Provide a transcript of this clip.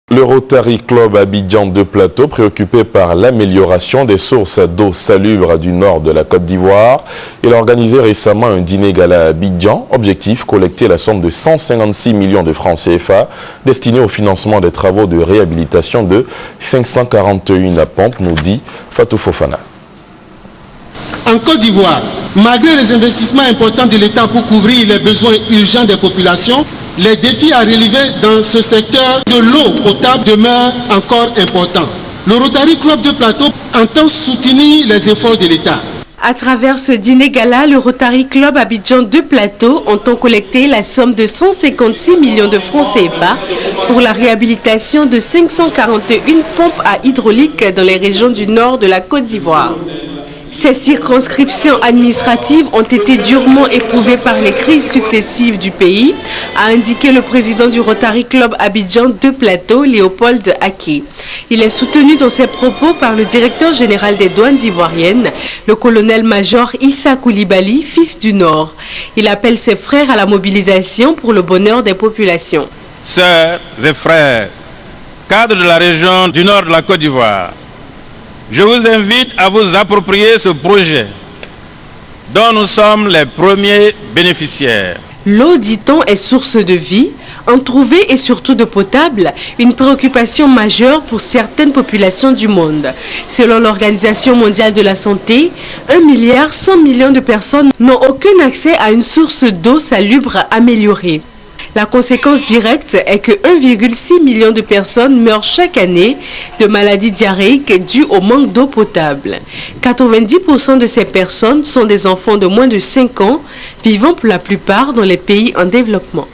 Le Rotary Club Abidjan de Plateau, préoccupé par l'amélioration des sources d'eau salubre du nord de la Côte d'Ivoire, il a organisé récemment un dîner gala à Abidjan. Objectif, collecter la somme de 156 millions de francs CFA destinée au financement des travaux de réhabilitation de 541 pompes, nous dit Fatou Fofana. En Côte d'Ivoire, malgré les investissements importants de l'État pour couvrir les besoins urgents des populations, les défis à relever dans ce secteur de l'eau potable demeurent encore importants. Le Rotary Club de Plateau entend soutenir les efforts de l'État. À travers ce dîner gala, le Rotary Club Abidjan de Plateau entend collecter la somme de 156 millions de francs CFA pour la réhabilitation de 541 pompes à hydraulique dans les régions du nord de la Côte d'Ivoire. Ces circonscriptions administratives ont été durement éprouvées par les crises successives du pays, a indiqué le président du Rotary Club Abidjan de Plateau, Léopold Aké. Il est soutenu dans ses propos par le directeur général des douanes ivoiriennes, le colonel-major Issa Koulibaly, fils du Nord. Il appelle ses frères à la mobilisation pour le bonheur des populations. Sœurs et frères, cadres de la région du nord de la Côte d'Ivoire, je vous invite à vous approprier ce projet dont nous sommes les premiers bénéficiaires. L'eau, dit-on, est source de vie. En trouver et surtout de potable, une préoccupation majeure pour certaines populations du monde. Selon l'Organisation mondiale de la santé, 1,1 milliard de personnes n'ont aucun accès à une source d'eau salubre améliorée. La conséquence directe est que 1,6 million de personnes meurent chaque année de maladies diarrhéiques dues au manque d'eau potable. 90% de ces personnes sont des enfants de moins de 5 ans, vivant pour la plupart dans les pays en développement.